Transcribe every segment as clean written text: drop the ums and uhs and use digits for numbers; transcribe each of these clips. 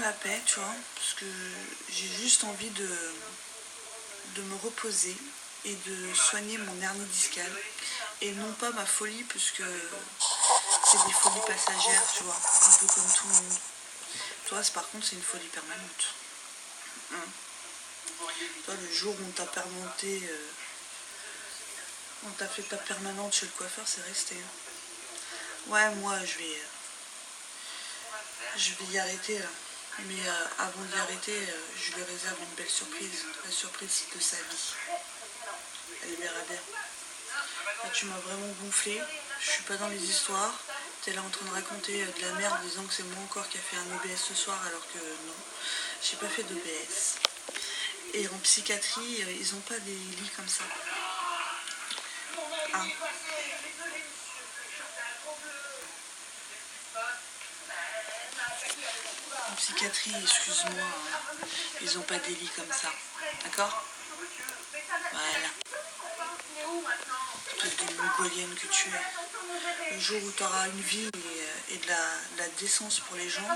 La paix, tu vois, parce que j'ai juste envie de me reposer et de soigner mon hernie discale et non pas ma folie, puisque c'est des folies passagères, tu vois, un peu comme tout le monde. Toi, par contre, c'est une folie permanente. Toi, le jour où on t'a permanenté, on t'a fait ta permanente chez le coiffeur, c'est resté. Ouais, moi, je vais y arrêter là. Mais avant d'y arrêter, je lui réserve une belle surprise, la surprise de sa vie. Elle verra bien. Là, tu m'as vraiment gonflé, je suis pas dans les histoires. T'es là en train de raconter de la merde, disant que c'est moi encore qui a fait un EBS ce soir, alors que non, j'ai pas fait d'EBS. Et en psychiatrie, ils ont pas des lits comme ça. Ah. En psychiatrie, excuse-moi, ils ont pas des lits comme ça. D'accord? Voilà. Espèce de mongolienne que tu es. Le jour où tu auras une vie et de la décence pour les gens,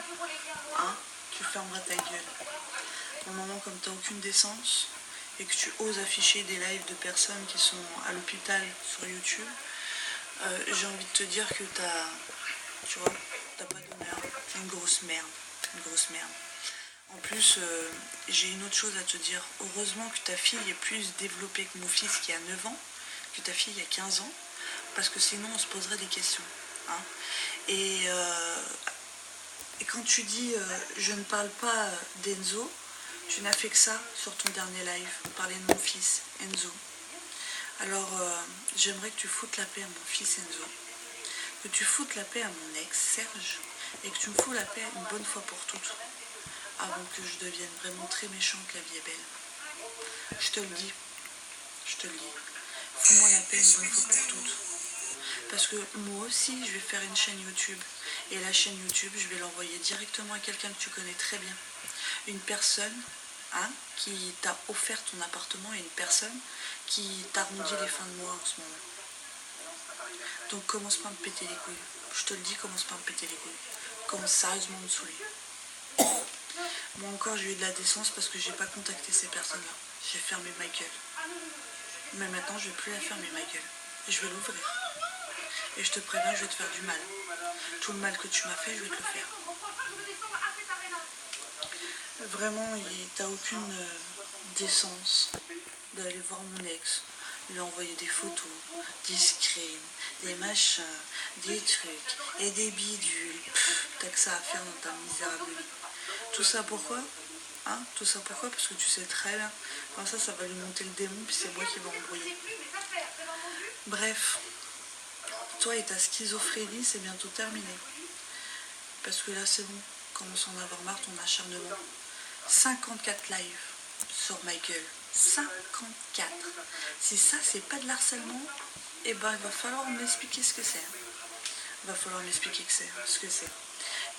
hein, tu fermeras ta gueule. Au moment comme tu n'as aucune décence et que tu oses afficher des lives de personnes qui sont à l'hôpital sur YouTube, j'ai envie de te dire que tu vois, t'as pas d'honneur. T'es une grosse merde. Une grosse merde. En plus, j'ai une autre chose à te dire. Heureusement que ta fille est plus développée que mon fils qui a 9 ans, que ta fille a 15 ans, parce que sinon on se poserait des questions. Hein. Et quand tu dis je ne parle pas d'Enzo, tu n'as fait que ça sur ton dernier live, parler de mon fils, Enzo. Alors j'aimerais que tu foutes la paix à mon fils Enzo, que tu foutes la paix à mon ex Serge, et que tu me fous la paix une bonne fois pour toutes, avant que je devienne vraiment très méchante, la vie est belle. Je te le dis, je te le dis. Fous-moi la paix une bonne fois pour toutes. Parce que moi aussi, je vais faire une chaîne YouTube. Et la chaîne YouTube, je vais l'envoyer directement à quelqu'un que tu connais très bien. Une personne qui t'a offert ton appartement et une personne qui t'arrondit les fins de mois en ce moment. Donc commence pas à me péter les couilles. Je te le dis, commence pas à me péter les couilles. Commence sérieusement à me saouler. Moi encore, j'ai eu de la décence parce que j'ai pas contacté ces personnes-là. J'ai fermé ma gueule. Mais maintenant, je vais plus la fermer ma gueule. Je vais l'ouvrir. Et je te préviens, je vais te faire du mal. Tout le mal que tu m'as fait, je vais te le faire. Vraiment, t'as aucune décence d'aller voir mon ex, lui envoyer des photos, des screens, des machins, des trucs et des bidules. T'as que ça à faire dans ta misérable vie. Tout ça pourquoi? Tout ça pourquoi? Parce que tu sais très bien. Enfin, ça va lui monter le démon, puis c'est moi qui vais embrouiller. Bref, toi et ta schizophrénie, c'est bientôt terminé. Parce que là, c'est bon. Commence à en avoir marre ton acharnement. 54 lives sur ma gueule. 54. Si ça, c'est pas de l'harcèlement, eh ben, il va falloir m'expliquer ce que c'est. Il va falloir m'expliquer ce que c'est.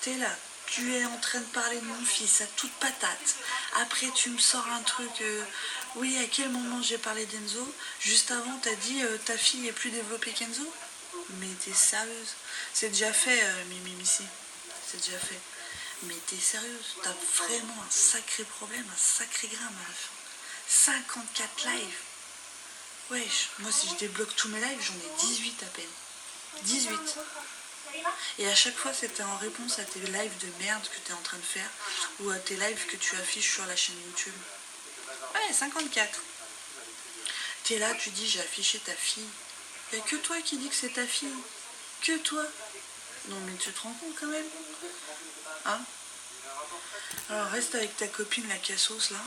T'es là, tu es en train de parler de mon fils à toute patate. Après, tu me sors un truc. Oui, à quel moment j'ai parlé d'Enzo? Juste avant, t'as dit ta fille est plus développée qu'Enzo? Mais t'es sérieuse? C'est déjà fait, Mimi. C'est déjà fait. Mais t'es sérieuse? T'as vraiment un sacré problème, un sacré gramme à la fin. 54 lives. Wesh, moi si je débloque tous mes lives, j'en ai 18 à peine. 18. Et à chaque fois, c'était en réponse à tes lives de merde que t'es en train de faire ou à tes lives que tu affiches sur la chaîne YouTube. Ouais, 54. T'es là, tu dis j'ai affiché ta fille. Y'a que toi qui dis que c'est ta fille. Que toi. Non mais tu te rends compte quand même? Hein? Alors reste avec ta copine la cassos là,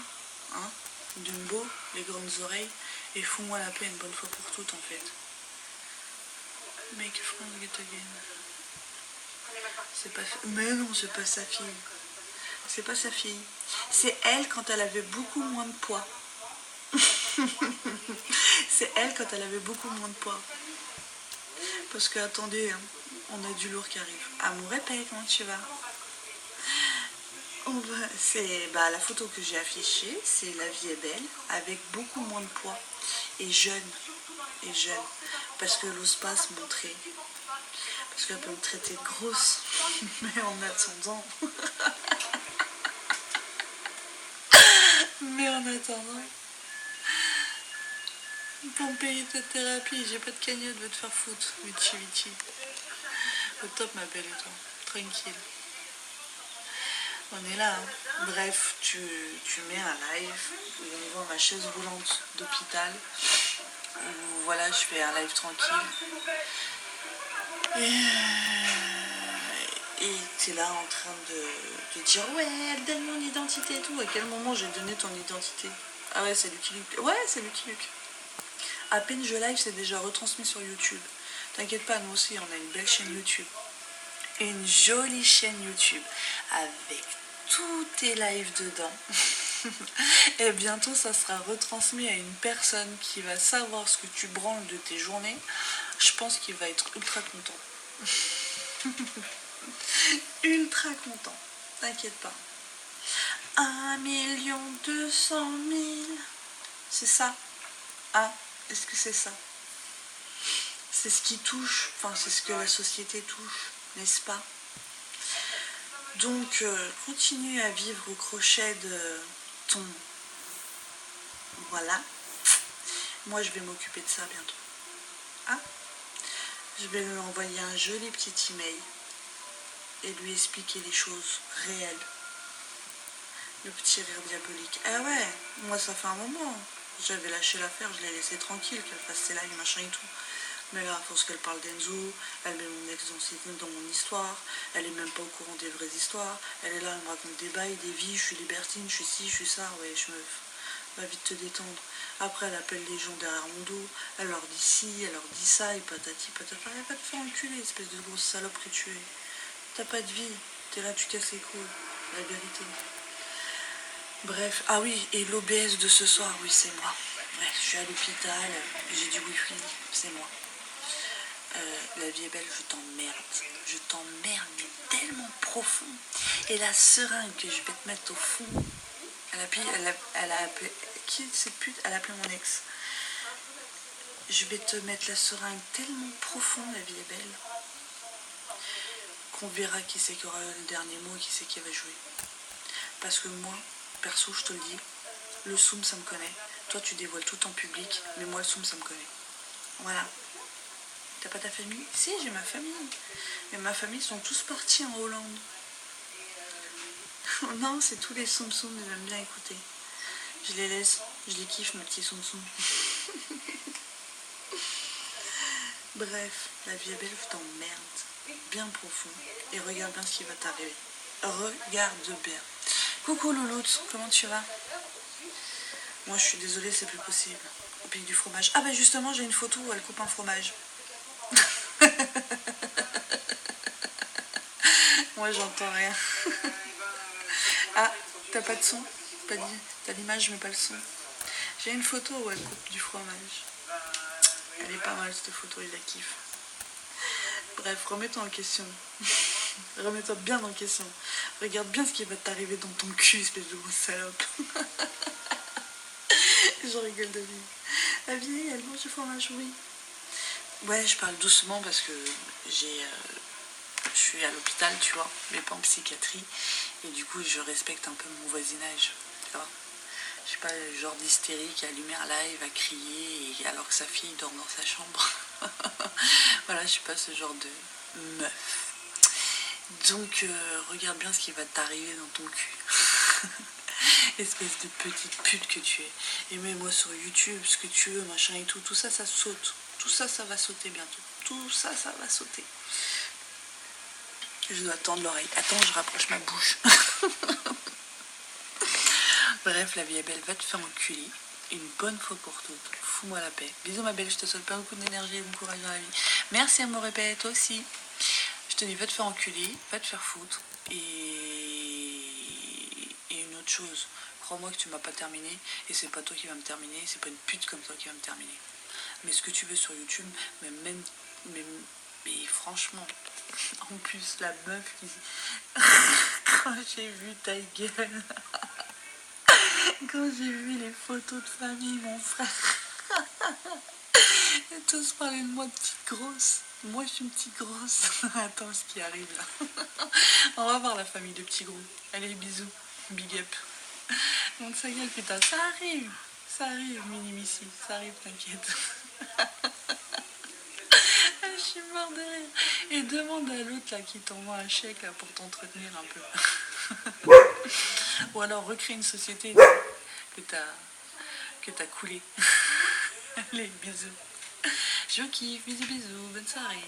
hein, Dumbo, les grandes oreilles, et fous-moi la paix une bonne fois pour toutes en fait. Make friends get again. C'est pas. Mais non, c'est pas sa fille. C'est pas sa fille. C'est elle quand elle avait beaucoup moins de poids. C'est elle quand elle avait beaucoup moins de poids. Parce que attendez, hein, on a du lourd qui arrive. Amour épais, comment tu vas? C'est la photo que j'ai affichée, c'est La vie est belle, avec beaucoup moins de poids et jeune, parce que elle n'ose pas se montrer, parce qu'elle peut me traiter de grosse, mais en attendant, En attendant, pour me payer ta thérapie, j'ai pas de cagnotte, va te faire foutre. Vici, vici. Au top, ma belle, et toi. Tranquille. On est là, hein. Bref, tu mets un live où on voit ma chaise roulante d'hôpital. Où voilà, je fais un live tranquille. Et t'es là en train de dire ouais, elle donne mon identité et tout. À quel moment j'ai donné ton identité? Ah ouais, c'est Lucky Luke. Ouais, c'est Lucky Luke. À peine je live, c'est déjà retransmis sur YouTube. T'inquiète pas, nous aussi, on a une belle chaîne YouTube. Une jolie chaîne YouTube avec tous tes lives dedans. Et bientôt, ça sera retransmis à une personne qui va savoir ce que tu branles de tes journées. Je pense qu'il va être ultra content. Ultra content. T'inquiète pas. 1 200 000. C'est ça? Ah, est-ce que c'est ça? C'est ce qui touche, enfin c'est ce que la société touche, n'est-ce pas? Donc continue à vivre au crochet de ton... Voilà. Moi je vais m'occuper de ça bientôt. Ah, je vais lui envoyer un joli petit email et lui expliquer les choses réelles. Le petit rire diabolique. Ah ouais, moi ça fait un moment. J'avais lâché l'affaire, je l'ai laissé tranquille, qu'elle fasse ses lives, machin et tout. Mais là, à force qu'elle parle d'Enzo, elle met mon ex dans mon histoire, elle est même pas au courant des vraies histoires, elle est là, elle me raconte des bails, des vies, je suis libertine, je suis ci, je suis ça, ouais, je me... Va vite te détendre. Après, elle appelle les gens derrière mon dos, elle leur dit ci, elle leur dit ça, et patati patata, elle va te faire enculer, espèce de grosse salope que tu es. T'as pas de vie, t'es là, tu casses les couilles, la vérité. Bref, ah oui, et l'OBS de ce soir, oui, c'est moi. Ouais, je suis à l'hôpital, j'ai du wifi, c'est moi. La vie est belle, je t'emmerde, mais tellement profond. Et la seringue que je vais te mettre au fond, elle a appelé, qui est cette pute? Elle a appelé mon ex. Je vais te mettre la seringue tellement profond, la vie est belle, qu'on verra qui c'est qui aura le dernier mot et qui c'est qui va jouer. Parce que moi, perso, je te le dis, le soum, ça me connaît. Toi, tu dévoiles tout en public, mais moi, le soum, ça me connaît. Voilà. T'as pas ta famille? Si, j'ai ma famille. Mais ma famille sont tous partis en Hollande. Non, c'est tous les soum-soum, ils aiment bien écouter. Je les laisse, je les kiffe, mes petits soum-soum. Bref, la vie est belle, je t'emmerde. Bien profond. Et regarde bien ce qui va t'arriver. Regarde bien. Coucou Louloute, comment tu vas? Moi, je suis désolée, c'est plus possible. Au pic du fromage. Ah bah justement, j'ai une photo où elle coupe un fromage. Moi, j'entends rien. Ah, t'as pas de son? Pas dit. T'as l'image, mais pas le son. J'ai une photo où elle coupe du fromage. Elle est pas mal, cette photo, il la kiffe. Bref, remets-toi en question. Remets-toi bien en question. Regarde bien ce qui va t'arriver dans ton cul, espèce de grosse salope. Je rigole de vie. La vieille, elle mange du fromage, oui. Ouais, je parle doucement parce que je suis à l'hôpital, tu vois, mais pas en psychiatrie. Et du coup, je respecte un peu mon voisinage, tu vois. Je suis pas le genre d'hystérique à allumer un live, à crier, alors que sa fille dort dans sa chambre. Voilà, je suis pas ce genre de meuf. Donc, regarde bien ce qui va t'arriver dans ton cul. Espèce de petite pute que tu es. Et mets-moi sur YouTube, ce que tu veux, machin et tout. Tout ça, ça saute. Tout ça, ça va sauter bientôt. Tout ça, ça va sauter. Je dois tendre l'oreille. Attends, je rapproche ma bouche. Bref, la vie est belle. Va te faire enculer. Une bonne fois pour toutes. Fous-moi la paix. Bisous ma belle, je te souhaite plein beaucoup d'énergie et bon courage dans la vie. Merci à me répéter, toi aussi. Je te dis, va te faire enculer, va te faire foutre. Et une autre chose, crois-moi que tu m'as pas terminé, et c'est pas toi qui va me terminer, c'est pas une pute comme toi qui va me terminer. Mais ce que tu veux sur YouTube, mais franchement, en plus la meuf qui... Quand j'ai vu ta gueule, quand j'ai vu les photos de famille, mon frère, et tous parlaient de moi de petite grosse. Moi je suis une petite grosse. Attends ce qui arrive là. On va voir la famille de petits gros. Allez, bisous, big up. Monte sa gueule, putain. Ça arrive, Mini-Missy. Ça arrive, t'inquiète. Je suis mort de rire. Et demande à l'autre là qui t'envoie un chèque là, pour t'entretenir un peu. Ou alors recrée une société que t'as coulé. Allez, bisous. Je kiffe, bisous, bisous, bonne soirée.